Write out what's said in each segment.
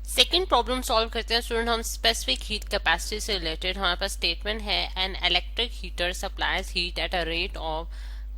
Second problem solve करते हैं student. हम स्पेसिफिक हीट कैपेसिटी से रिलेटेड हमारे पास स्टेटमेंट है, an electric heater supplies heat at a rate of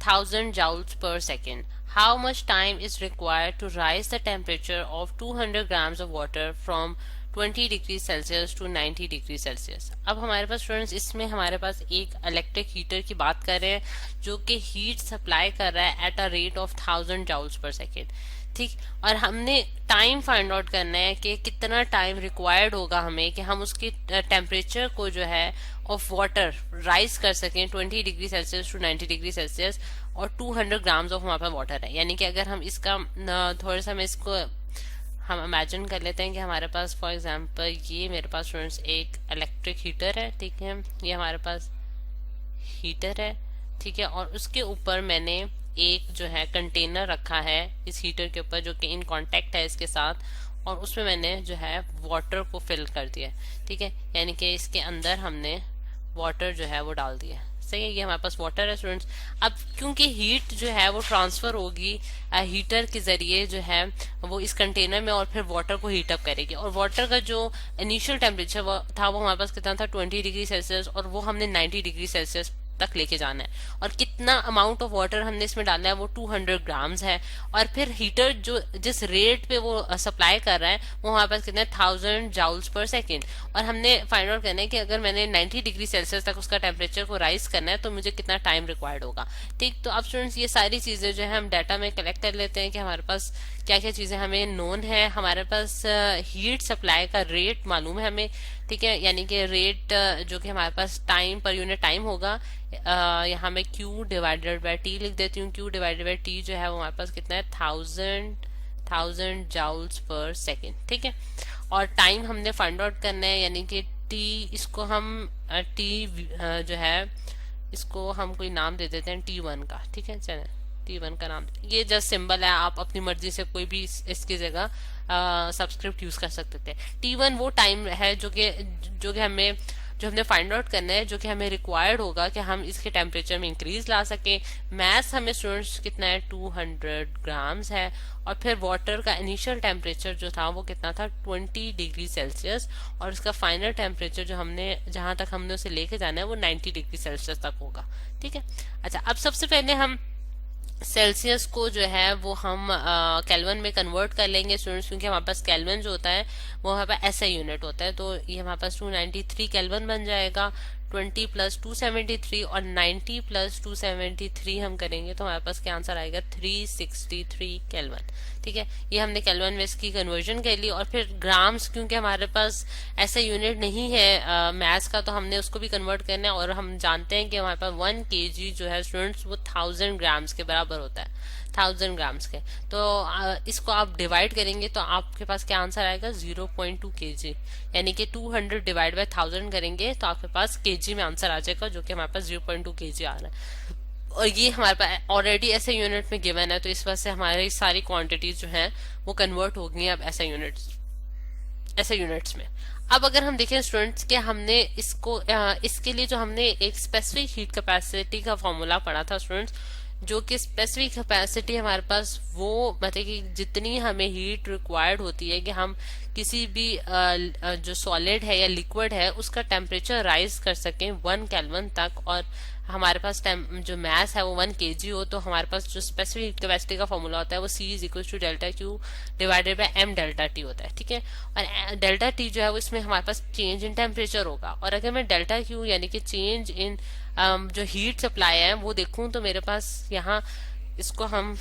1000 joules per second. How much time is required to rise the temperature of 200 grams of water from 20 degree Celsius to 90 degree Celsius. अब हमारे पास students इसमें हमारे पास एक electric heater की बात कर रहे हैं जो कि हीट सप्लाई कर रहा है at a rate of 1000 joules per second। ठीक, और हमने टाइम फाइंड आउट करना है कि कितना टाइम रिक्वायर्ड होगा हमें कि हम उसकी टेम्परेचर को जो है ऑफ वाटर राइज कर सकें 20 degree Celsius to 90 degree Celsius, और 200 ग्राम्स ऑफ हमारे पास वाटर है। यानी कि अगर हम इसका थोड़ा सा मैं इसको हम इमेजिन कर लेते हैं कि हमारे पास फॉर एग्जांपल ये मेरे पास स्टूडेंट्स एक इलेक्ट्रिक हीटर है, ठीक है, ये हमारे पास हीटर है, ठीक है, और उसके ऊपर मैंने एक जो है कंटेनर रखा है इस हीटर के ऊपर जो कि इन कांटेक्ट है इसके साथ, और उसमें मैंने जो है वाटर को फिल कर दिया, ठीक है, यानी कि इसके अंदर हमने वाटर जो है वो डाल दिया। सही है, ये हमारे पास वाटर है स्टूडेंट्स। अब क्योंकि हीट जो है वो ट्रांसफर होगी हीटर के जरिए जो है वो इस कंटेनर में, और फिर वाटर को हीट अप करेगी, और वाटर का जो इनिशियल टेम्परेचर वो हमारे पास कितना था 20 डिग्री सेल्सियस, और वो हमने 90 डिग्री सेल्सियस तक लेके जाना है। और कितना अमाउंट ऑफ वाटर हमने इसमें डालना है वो 200 ग्राम्स है। और फिर हीटर जो जिस रेट पे वो सप्लाई कर रहा है वो हमारे पास कितना है 1000 joules per second। और हमने फाइंड आउट करना है कि अगर मैंने 90 डिग्री सेल्सियस तक उसका टेम्परेचर को राइज करना है तो मुझे कितना टाइम रिक्वायर्ड होगा। ठीक, तो अब स्टूडेंट्स ये सारी चीजें जो है हम डाटा में कलेक्ट कर लेते हैं कि हमारे पास क्या क्या चीजें हमें नोन है। हमारे पास हीट सप्लाई का रेट मालूम है हमें, ठीक है, यानी कि रेट जो कि हमारे पास टाइम पर यूनिट टाइम होगा, यहाँ मैं Q डिवाइडेड बाय T लिख देती हूँ। Q डिवाइडेड बाय T जो है वो हमारे पास कितना है 1000 joules per second, ठीक है। और टाइम हमने फाइंड आउट करना है, यानी कि T, इसको हम T जो है इसको हम कोई नाम दे देते हैं T1 का, ठीक है, चले T1 का नाम, ये जस्ट सिंबल है, आप अपनी मर्जी से कोई भी इसकी जगह सब्सक्रिप्ट यूज कर सकते थे। T1 वो टाइम है जो कि हमें जो हमने फाइंड आउट करना है, जो कि हमें रिक्वायर्ड होगा कि हम इसके टेम्परेचर में इंक्रीज ला सके। मैथ्स हमें स्टूडेंट्स कितना है 200 ग्राम्स है, और फिर वाटर का इनिशियल टेम्परेचर जो था वो कितना था 20 डिग्री सेल्सियस, और उसका फाइनल टेम्परेचर जो हमने जहां तक हमने उसे लेके जाना है वो 90 डिग्री सेल्सियस तक होगा, ठीक है। अच्छा, अब सबसे पहले हम सेल्सियस को जो है वो हम केल्विन में कन्वर्ट कर लेंगे स्टूडेंट्स, क्योंकि हमारे पास केल्विन जो होता है वो हमारे पास ऐसा यूनिट होता है। तो ये हमारे पास 293 केल्विन बन जाएगा। 20 प्लस 273 और 90 प्लस 273 हम करेंगे तो हमारे पास क्या आंसर आएगा 363 केल्विन, ठीक है। ये हमने केल्विन में इसकी कन्वर्जन कर ली। और फिर ग्राम्स, क्योंकि हमारे पास ऐसा यूनिट नहीं है मैथ्स का, तो हमने उसको भी कन्वर्ट करना है। और हम जानते हैं कि हमारे पास 1 kg जो है स्टूडेंट्स वो 1000 ग्राम्स के बराबर होता है, 1000 ग्राम्स के। तो इसको आप डिवाइड करेंगे तो आपके पास क्या आंसर आएगा 0.2 kg, यानी कि 200 डिवाइड बाय 1000 करेंगे तो आपके पास केजी में आंसर आ जाएगा, जो कि हमारे पास 0.2 kg आ रहा है। और ये हमारे पास ऑलरेडी ऐसे यूनिट में गिवन है, तो इस वजह से हमारी सारी क्वांटिटीज जो हैं वो कन्वर्ट हो गई अब ऐसे यूनिट्स में। अब अगर हम देखें स्टूडेंट्स कि हमने इसके लिए जो हमने एक स्पेसिफिक हीट कैपेसिटी का फॉर्मूला पढ़ा था स्टूडेंट्स, जो कि स्पेसिफिक कैपेसिटी हमारे पास वो मतलब कि जितनी हमें हीट रिक्वायर्ड होती है कि हम किसी भी जो सॉलिड है या लिक्विड है उसका टेम्परेचर राइज कर सकें 1 केल्विन तक, और हमारे पास जो मास है वो 1 kg हो, तो हमारे पास जो स्पेसिफिक हीट कैपेसिटी का फॉर्मूला होता है वो C is equal to delta Q divided by M delta T होता है, ठीक है। और डेल्टा T जो है वो इसमें हमारे पास चेंज इन टेम्परेचर होगा। और अगर मैं डेल्टा Q यानी कि चेंज इन जो हीट सप्लाई है वो देखूं तो मेरे पास यहाँ इसको हम,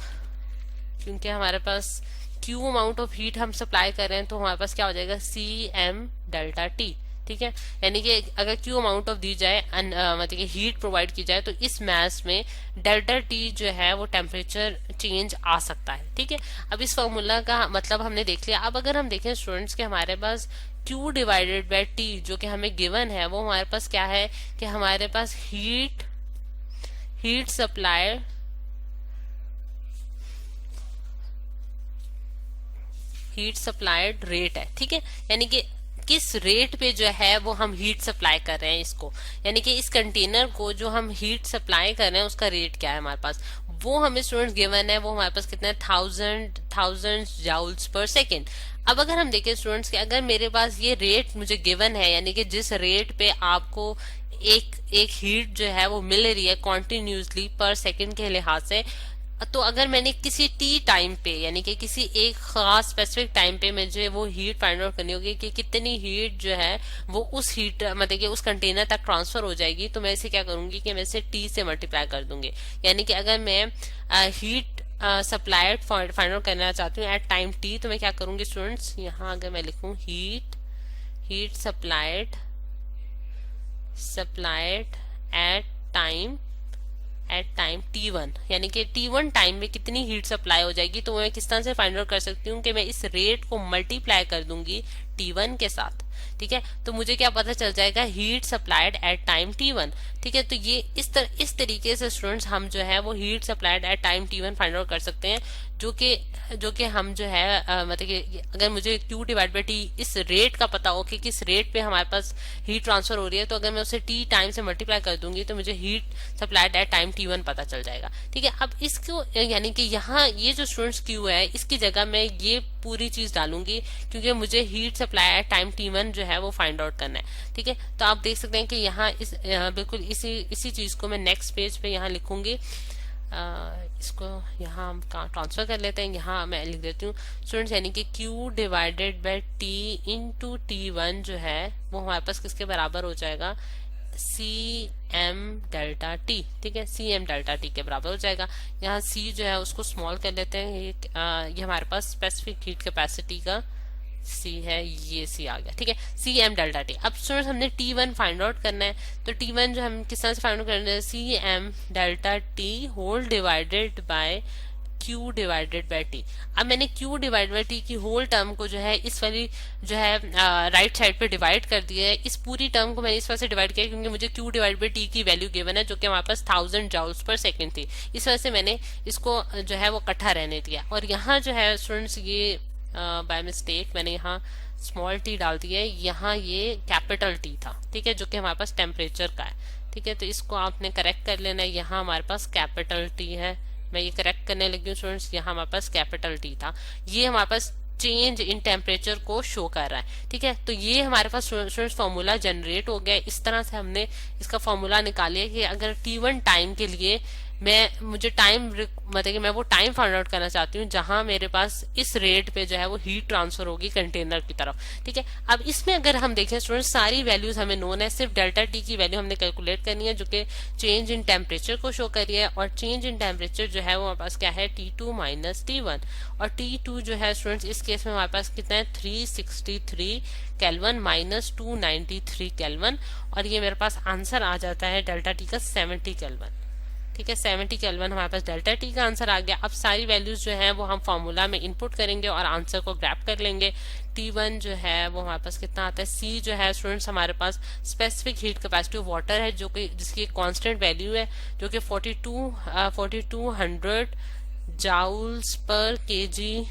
क्योंकि हमारे पास Q अमाउंट ऑफ हीट हम सप्लाई कर रहे हैं, तो हमारे पास क्या हो जाएगा CM डेल्टा T, ठीक है। यानी कि अगर Q अमाउंट ऑफ दी जाए मतलब कि हीट प्रोवाइड की जाए तो इस मास में डेल्टा T जो है वो टेम्परेचर चेंज आ सकता है, ठीक है। अब इस फॉर्मूला का मतलब हमने देख लिया। अब अगर हम देखें स्टूडेंट्स के हमारे पास Q डिवाइडेड बाय T जो कि हमें गिवन है वो हमारे पास क्या है कि हमारे पास हीट सप्लाइड रेट है, ठीक है। यानी कि किस रेट पे जो है वो हम हीट सप्लाई कर रहे हैं इसको, यानी कि इस कंटेनर को जो हम हीट सप्लाई कर रहे हैं उसका रेट क्या है हमारे पास वो हमें स्टूडेंट्स गिवन है, वो हमारे पास कितना है, थाउजेंड जाउल्स पर सेकेंड। अब अगर हम देखें स्टूडेंट्स कि अगर मेरे पास ये रेट मुझे गिवन है, यानी कि जिस रेट पे आपको एक एक हीट जो है वो मिल रही है कॉन्टिन्यूसली पर सेकंड के लिहाज से, तो अगर मैंने किसी टी टाइम पे, यानी कि किसी एक खास स्पेसिफिक टाइम पे मुझे वो हीट फाइंड आउट करनी होगी कि कितनी हीट जो है वो उस हीट मतलब कि उस कंटेनर तक ट्रांसफर हो जाएगी, तो मैं इसे क्या करूंगी कि मैं इसे टी से मल्टीप्लाई कर दूंगी। यानी कि अगर मैं हीट सप्लाइड फाइंड आउट करना चाहती हूँ एट टाइम टी, तो मैं क्या करूंगी स्टूडेंट्स, यहाँ अगर मैं लिखूं heat heat supplied at time T1, यानी कि T1 टाइम में कितनी हीट सप्लाई हो जाएगी, तो मैं किस तरह से फाइंड आउट कर सकती हूँ कि मैं इस रेट को मल्टीप्लाई कर दूंगी T1 के साथ। ठीक है, तो मुझे क्या पता चल जाएगा, heat supplied at time T1। ठीक है, तो ये इस तरीके से स्टूडेंट्स हम जो है वो heat supplied at time T1 find out कर सकते हैं, जो कि हम जो है मतलब कि अगर मुझे Q डिवाइड बाई टी इस रेट का पता हो कि किस रेट पे हमारे पास हीट ट्रांसफर हो रही है, तो अगर मैं उसे T टाइम से मल्टीप्लाई कर दूंगी तो मुझे heat supplied at time T1 पता चल जाएगा। ठीक है, अब इसको यानी कि यहाँ ये जो स्टूडेंट्स Q है इसकी जगह मैं ये पूरी चीज डालूंगी, क्योंकि मुझे heat supply at time T1 जो है वो फाइंड आउट करना है। ठीक है, तो आप देख सकते हैं कि यहाँ बिल्कुल इसी चीज को मैं नेक्स्ट पेज पे यहाँ लिखूंगी। इसको यहाँ हम ट्रांसफर कर लेते हैं, यहाँ मैं लिख देती हूँ स्टूडेंट्स, यानी कि Q divided by T into T1 जो है वो हमारे पास किसके बराबर हो जाएगा, CM डेल्टा T। ठीक है, CM डेल्टा T के बराबर हो जाएगा। यहाँ C जो है उसको स्मॉल कर लेते हैं, ये हमारे पास स्पेसिफिक हीट कैपेसिटी का C है, ये C आ गया। ठीक है, CM डेल्टा T। अब स्टूडेंट्स हमने T1 फाइंड आउट करना है, तो T1 जो हम किस तरह से फाइंड आउट करना है, CM delta T whole divided by Q divided by T। अब मैंने Q डिवाइड बाय T की होल टर्म को जो है इस वाली जो है राइट साइड पे डिवाइड कर दिया है। इस पूरी टर्म को मैंने इस वजह से डिवाइड किया क्योंकि मुझे Q डिवाइड बाय T की वैल्यू गिवन है, जो कि हमारे पास 1000 जाउल्स पर सेकंड थी। इस वजह से मैंने इसको जो है वो इकट्ठा रहने दिया। और यहाँ जो है स्टूडेंट्स ये बाय मिस्टेक मैंने यहाँ स्मॉल टी डाल दिया है, यहाँ ये कैपिटल टी था। ठीक है, जो कि हमारे पास टेम्परेचर का है। ठीक है, तो इसको आपने करेक्ट कर लेना है, यहाँ हमारे पास कैपिटल टी है, मैं ये करेक्ट करने लगी हूँ स्टूडेंट्स, यहाँ हमारे पास कैपिटल टी था, ये हमारे पास चेंज इन टेम्परेचर को शो कर रहा है। ठीक है, तो ये हमारे पास स्टूडेंट्स फॉर्मूला जनरेट हो गया। इस तरह से हमने इसका फॉर्मूला निकालिए कि अगर T1 टाइम के लिए मुझे टाइम मतलब कि मैं वो टाइम फाइंड आउट करना चाहती हूँ जहां मेरे पास इस रेट पे जो है वो हीट ट्रांसफर होगी कंटेनर की तरफ। ठीक है, अब इसमें अगर हम देखें स्टूडेंट सारी वैल्यूज हमें नोन है, सिर्फ डेल्टा टी की वैल्यू हमने कैलकुलेट करनी है जो कि चेंज इन टेम्परेचर को शो करी है। और चेंज इन टेम्परेचर जो है वो हमारे पास क्या है, T2 माइनस T1। और T2 जो है स्टूडेंट्स इस केस में हमारे पास कितना है, 363 केल्विन माइनस 293 केल्विन। और ये मेरे पास आंसर आ जाता है डेल्टा टी का 70 केल्विन। ठीक है, 70 केल्विन हमारे पास डेल्टा टी का आंसर आ गया। अब सारी वैल्यूज जो है वो हम फॉर्मूला में इनपुट करेंगे और आंसर को ग्रैप कर लेंगे। T1 जो है वो हमारे पास कितना आता है, C जो है स्टूडेंट्स हमारे पास specific heat capacity of water है, जो कि जिसकी कांस्टेंट वैल्यू है, जो कि 4200 जाउल्स पर केजी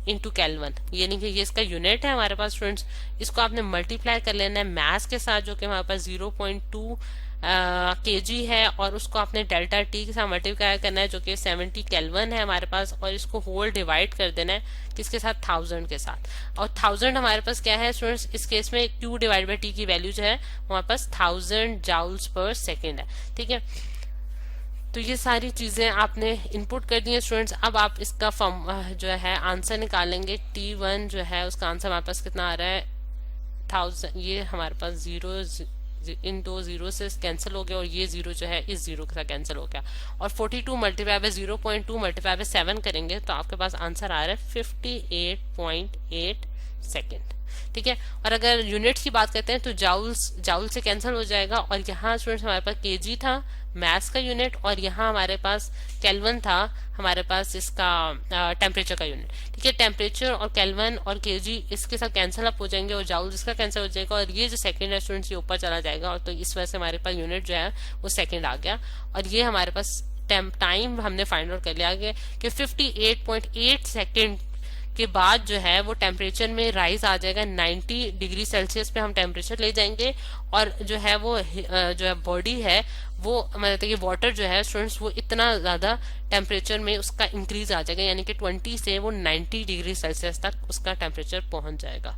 इंटू केल्विन, यानी कि ये इसका यूनिट है हमारे पास स्टूडेंट्स। इसको आपने मल्टीप्लाई कर लेना है मैथ के साथ, जो कि हमारे पास 0.2 केजी है, और उसको आपने डेल्टा टी के साथ मल्टीप्लाई करना है जो कि 70 केल्विन है हमारे पास, और इसको होल डिवाइड कर देना है किसके साथ, 1000 के साथ। और 1000 हमारे पास क्या है स्टूडेंट्स, इस केस में Q डिवाइड बाई टी की वैल्यू जो है हमारे पास 1000 जाउल्स पर सेकेंड है। ठीक है, तो ये सारी चीजें आपने इनपुट कर दी है स्टूडेंट्स। अब आप इसका जो है आंसर निकालेंगे। T1 जो है उसका आंसर हमारे पास कितना आ रहा है, 1000। ये हमारे पास जीरो इन दो जीरो से कैंसिल हो गया, और ये जीरो जो है इस जीरो के साथ कैंसिल हो गया। और 42 मल्टीप्लाई बाय 0.2 मल्टीप्लाई बाय 7 करेंगे तो आपके पास आंसर आ रहा है 58.8 सेकेंड। ठीक है, और अगर यूनिट की बात करते हैं तो जाउल से कैंसिल हो जाएगा। और यहाँ स्टूडेंट्स हमारे पास केजी था मैथ्स का यूनिट, और यहाँ हमारे पास केल्विन था हमारे पास इसका टेम्परेचर का यूनिट। ठीक है, टेम्परेचर और केल्विन और केजी इसके साथ कैंसिल अप हो जाएंगे, और जाउल इसका कैंसिल हो जाएगा, और ये जो सेकंड है स्टूडेंट्स ये ऊपर चला जाएगा। और तो इस वजह से हमारे पास यूनिट जो है वो सेकंड आ गया। और ये हमारे पास टाइम हमने फाइंड आउट कर लिया आगे कि 58.8 सेकेंड के बाद जो है वो टेम्परेचर में राइज आ जाएगा, 90 डिग्री सेल्सियस पे हम टेम्परेचर ले जाएंगे। और जो है वो जो है बॉडी है वो मतलब कि वाटर जो है स्टूडेंट्स वो इतना ज्यादा टेम्परेचर में उसका इंक्रीज आ जाएगा, यानी कि 20 से वो 90 डिग्री सेल्सियस तक उसका टेम्परेचर पहुंच जाएगा।